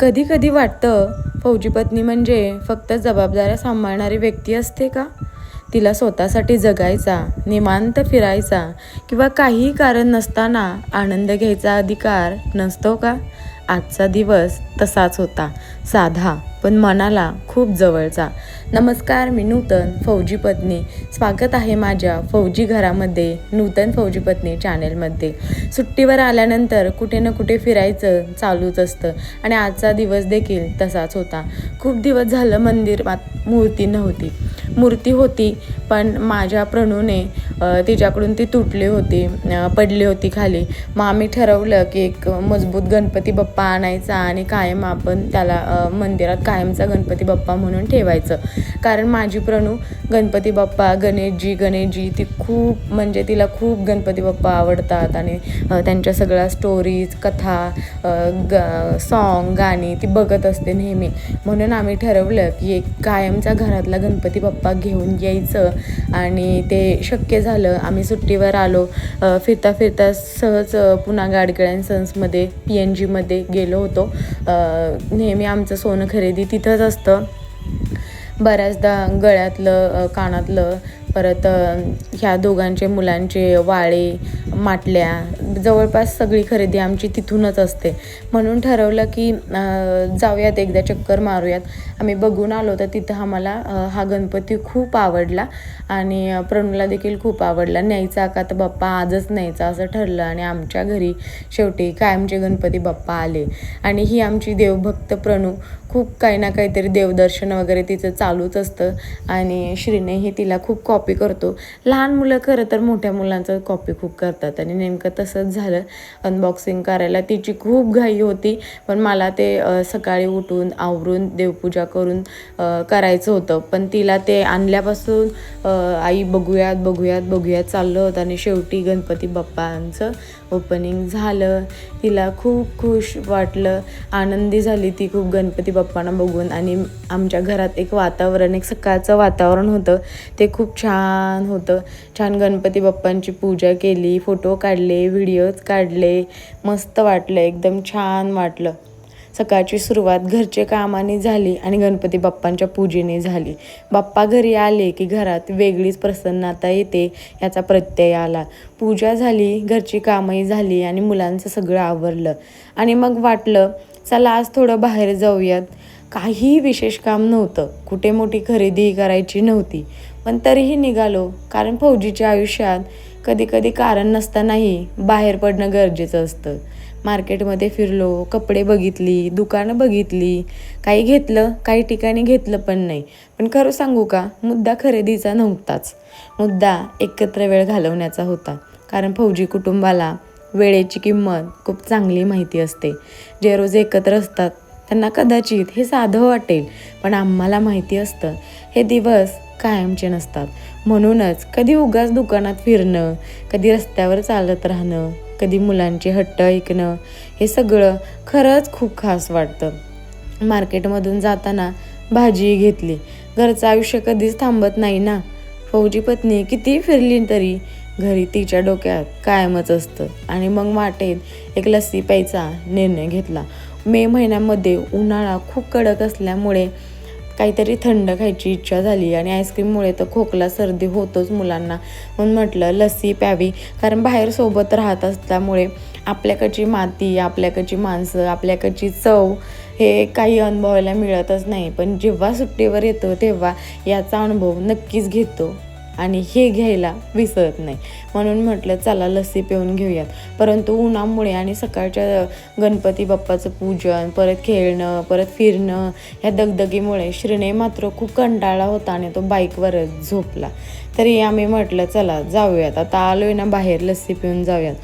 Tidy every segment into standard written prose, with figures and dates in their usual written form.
कधी कधी वाटतं फौजी पत्नी म्हणजे फक्त जबाबदाऱ्या सांभाळणारी व्यक्ती असते का? तिला स्वतःसाठी जगायचा, निवांत फिरायचा किंवा काही कारण नसताना आनंद घ्यायचा अधिकार नसतो का? आजचा दिवस तसाच होता, साधा पण मनाला खूप जवळचा. नमस्कार, मी नूतन फौजी पत्नी. स्वागत आहे माझ्या फौजी घरामध्ये, नूतन फौजी पत्नी चॅनेलमध्ये. सुट्टीवर आल्यानंतर कुठे ना कुठे फिरायचं चालूच असतं आणि आजचा दिवस देखील तसाच होता. खूप दिवस झालं मंदिरात मूर्ती होती पण माझ्या प्रणूने तिच्याकडून ती तुटली होती, पडली होती खाली. मग आम्ही ठरवलं की एक मजबूत गणपती बाप्पा आणायचा आणि कायम आपण त्याला मंदिरात कायमचा गणपती बाप्पा म्हणून ठेवायचं. कारण माझी प्रणू गणपती बाप्पा गणेशजी ती खूप म्हणजे तिला खूप गणपती बाप्पा आवडतात आणि त्यांच्या सगळ्या स्टोरीज, कथा, सॉन्ग, गाणी ती बघत असते नेहमी. म्हणून आम्ही ठरवलं की एक कायमचा घरातला गणपती बाप्पा घेऊन यायचं आणि ते शक्य झालं. आम्ही सुट्टीवर आलो. फिरता फिरता सहज पुन्हा गाडगिळ अँड सन्समध्ये PNGमध्ये गेलो होतो. नेहमी आमचं सोनं खरेदी तिथंच असतं. बऱ्याचदा गळ्यातलं, कानातलं, परत ह्या दोघांचे मुलांचे वाळे, माटल्या, जवळपास सगळी खरेदी आमची तिथूनच असते. म्हणून ठरवलं की जाऊयात, एकदा चक्कर मारूयात. आम्ही बघून आलो तर तिथं आम्हाला हा गणपती खूप आवडला आणि प्रणूला देखील खूप आवडला. न्यायचा का तर बाप्पा आजच न्यायचा असं ठरलं आणि आमच्या घरी शेवटी कायमचे गणपती बाप्पा आले. आणि ही आमची देवभक्त प्रणू खूप काही ना काहीतरी देवदर्शन वगैरे तिचं चालूच असतं आणि श्रीनेही तिला खूप कॉपी करतो. लहान मुलं खरं तर मोठ्या मुलांचं कॉपी खूप करतात आणि नेमकं तसंच झालं. अनबॉक्सिंग करायला तिची खूप घाई होती पण मला ते सकाळी उठून आवरून देवपूजा करून करायचं होतं. पण तिला ते आणल्यापासून आई बघूयात चाललं होतं आणि शेवटी गणपती बाप्पांचं ओपनिंग झालं. तिला खूप खुश वाटलं, आनंदी झाली ती खूप गणपती बाप्पांना बघून. आणि आमच्या घरात एक सकाळचं वातावरण होतं, ते खूप छान होतं. छान गणपती बाप्पांची पूजा केली, फोटो काढले, व्हिडिओज काढले, मस्त वाटलं, एकदम छान वाटलं. सकाळची सुरुवात घरचे कामाने झाली आणि गणपती बाप्पांच्या पूजेने झाली. बाप्पा घरी आले की घरात वेगळीच प्रसन्नता येते याचा प्रत्यय आला. पूजा झाली, घरची कामंही झाली आणि मुलांचं सगळं आवरलं आणि मग वाटलं चला आज थोडं बाहेर जाऊयात. काही विशेष काम नव्हतं, कुठे मोठी खरेदी करायची नव्हती, पण तरीही निघालो. कारण फौजीच्या आयुष्यात कधी कधी कारण नसतानाही बाहेर पडणं गरजेचं असतं. मार्केटमध्ये फिरलो, कपडे बघितली, दुकानं बघितली, काही घेतलं, काही ठिकाणी घेतलं पण नाही. पण खरं सांगू का, मुद्दा खरेदीचा नव्हताच, मुद्दा एकत्र वेळ घालवण्याचा होता. कारण फौजी कुटुंबाला वेळेची किंमत खूप चांगली माहिती असते. जे रोज एकत्र असतात त्यांना कदाचित हे साधं वाटेल, पण आम्हाला माहिती असतं हे दिवस कायमचे नसतात. म्हणूनच कधी उगाच दुकानात फिरणं, कधी रस्त्यावर चालत राहणं, कधी मुलांचे हट्ट ऐकणं, हे सगळं खरंच खूप खास वाटतं. मार्केटमधून जाताना भाजी घेतली. घरचं आयुष्य कधीच थांबत नाही ना. फौजी पत्नी कितीही फिरली तरी घरी तिच्या डोक्यात कायमच असतं. आणि मग वाटेत एक लस्सी प्यायचा निर्णय घेतला. मे महिन्यामध्ये उन्हाळा खूप कडक असल्यामुळे काहीतरी थंड खायची इच्छा झाली आणि आईस्क्रीममुळे तर खोकला सर्दी होतोच मुलांना. म्हणून म्हटलं लस्सी प्यावी. कारण बाहेर सोबत राहत असल्यामुळे आपल्याकडची माती, आपल्याकडची माणसं, आपल्याकडची चव हे काही अनुभवायला मिळतच नाही. पण जेव्हा सुट्टीवर येतो तेव्हा याचा अनुभव नक्कीच घेतो आणि हे घ्यायला विसरत नाही. म्हणून म्हटलं चला लस्सी पिऊन घेऊयात. परंतु उन्हामुळे आणि सकाळच्या गणपती बाप्पाचं पूजन, परत खेळणं, परत फिरणं, ह्या दगदगीमुळे श्रीने मात्र खूप कंटाळला होता आणि तो बाईकवरच झोपला. तरी आम्ही म्हटलं चला जाऊयात, आता आलोय ना बाहेर, लस्सी पिऊन जाऊयात.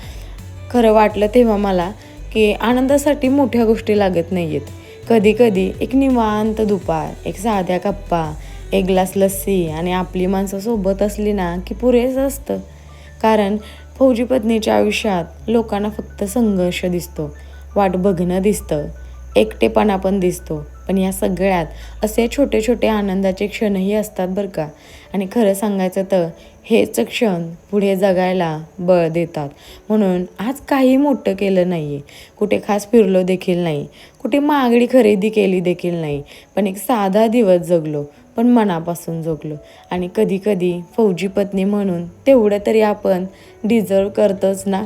खरं वाटलं तेव्हा मला की आनंदासाठी मोठ्या गोष्टी लागत नाही आहेत. कधी कधी एक निवांत दुपार, एक साध्या गप्पा, एक ग्लास लस्सी आणि आपली माणसं सोबत असली ना की पुरेसं असतं. कारण फौजी पत्नीच्या आयुष्यात लोकांना फक्त संघर्ष दिसतो, वाट बघणं दिसतं, एकटेपणा पण दिसतो, पण या सगळ्यात असे छोटे छोटे आनंदाचे क्षणही असतात बरं का. आणि खरं सांगायचं तर हेच क्षण पुढे जगायला बळ देतात. म्हणून आज काही मोठं केलं नाही आहे, कुठे खास फिरलो देखील नाही, कुठे महागडी खरेदी केली देखील नाही, पण एक साधा दिवस जगलो, पण मनापासून जगलो. आणि कधी कधी फौजी पत्नी म्हणून तेवढं तरी आपण डिझर्व करतोच ना.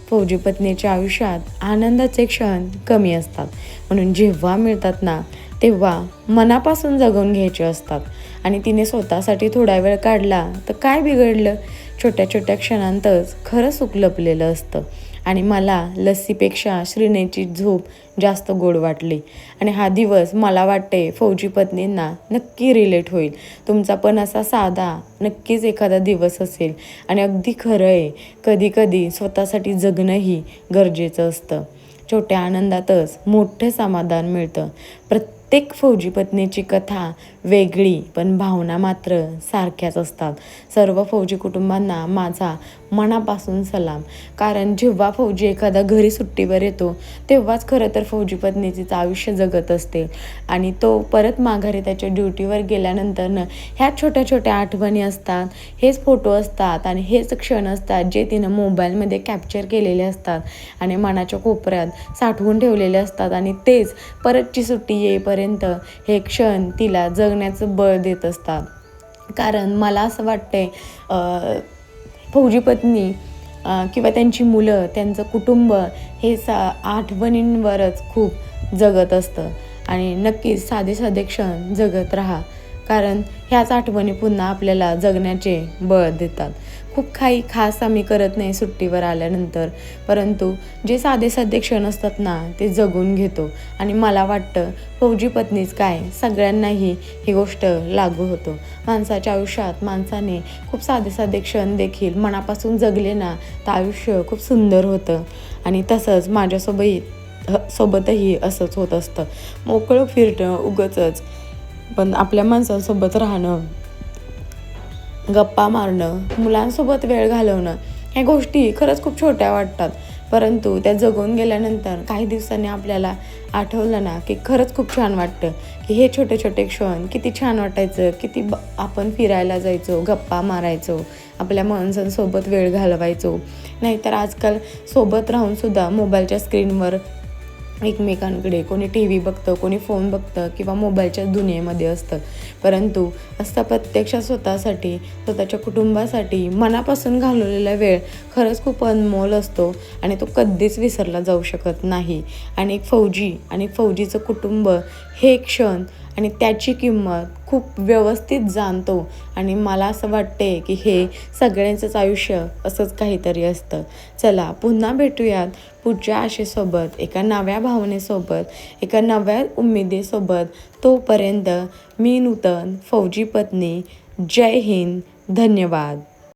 फौजी पत्नीच्या आयुष्यात आनंदाचे क्षण कमी असतात, म्हणून जेव्हा मिळतात ना तेव्हा मनापासून जगून घ्यायचे असतात. आणि तिने स्वतःसाठी थोडा वेळ काढला तर काय बिघडलं. छोट्या छोट्या क्षणांतच खरं सुख लपलेलं असतं. आणि मला लस्सीपेक्षा श्रीनेची झोप जास्त गोड वाटली. आणि हा दिवस मला वाटते फौजी पत्नींना नक्की रिलेट होईल. तुमचा पण असा साधा नक्कीच एखादा दिवस असेल. आणि अगदी खरं आहे, कधी कधी स्वतःसाठी जगणंही गरजेचं असतं. छोट्या आनंदातच मोठं समाधान मिळतं. प्रत्येक फौजी पत्नीची कथा वेगळी, पण भावना मात्र सारख्याच असतात. सर्व फौजी कुटुंबांना माझा मनापासून सलाम. कारण जेव्हा फौजी एखादा घरी सुट्टीवर येतो तेव्हाच खरं तर फौजी पत्नी तिचं आयुष्य जगत असते. आणि तो परत माघारी त्याच्या ड्युटीवर गेल्यानंतरनं ह्या छोट्या छोट्या आठवणी असतात, हेच फोटो असतात आणि हेच क्षण असतात जे तिनं मोबाईलमध्ये कॅप्चर केलेले असतात आणि मनाच्या कोपऱ्यात साठवून ठेवलेले असतात. आणि तेच परतची सुट्टी येईपर्यंत हे क्षण तिला जगण्याचं बळ देत असतात. कारण मला असं वाटते फौजी पत्नी किंवा त्यांची मुलं, त्यांचं कुटुंब हे आठवणींवरच खूप जगत असतं. आणि नक्कीच साधे साधे क्षण जगत राहा, कारण ह्याच आठवणी पुन्हा आपल्याला जगण्याचे बळ देतात. खूप काही खास आम्ही करत नाही सुट्टीवर आल्यानंतर, परंतु जे साधे साधे क्षण असतात ना ते जगून घेतो. आणि मला वाटतं फौजी पत्नीच काय सगळ्यांनाही ही गोष्ट लागू होतो. माणसाच्या आयुष्यात माणसाने खूप साधे साधे क्षण देखील मनापासून जगले ना तर आयुष्य खूप सुंदर होतं. आणि तसंच सोबतही असंच होत असतं. मोकळं फिरणं उगाचच, पण आपल्या माणसांसोबत राहणं, गप्पा मारणं, मुलांसोबत वेळ घालवणं, ह्या गोष्टी खरंच खूप छोट्या वाटतात, परंतु त्या जगून गेल्यानंतर काही दिवसांनी आपल्याला आठवलं ना की खरंच खूप छान वाटतं की हे छोटे छोटे क्षण किती छान वाटायचं. किती आपण फिरायला जायचो, गप्पा मारायचो, आपल्या माणसांसोबत वेळ घालवायचो. नाहीतर आजकाल सोबत राहूनसुद्धा मोबाईलच्या स्क्रीनवर एकमेकांकडे कोणी टी व्ही बघतं, कोणी फोन बघतं किंवा मोबाईलच्या दुनियेमध्ये असतं. परंतु असं प्रत्यक्षात स्वतःसाठी, स्वतःच्या कुटुंबासाठी मनापासून घालवलेला वेळ खरंच खूप अनमोल असतो आणि तो कधीच विसरला जाऊ शकत नाही. आणि एक फौजी आणि फौजीचं कुटुंब हे क्षण आणि त्याची किंमत खूप व्यवस्थित जाणतो. आणि मला असं वाटते की हे सगळ्यांचंच आयुष्य असंच काहीतरी असतं. चला पुन्हा भेटूयात पुढच्या आशेसोबत, एका नव्या भावनेसोबत, एका नव्या उमेदीसोबत. तोपर्यंत मी नूतन फौजी पत्नी. जय हिंद. धन्यवाद.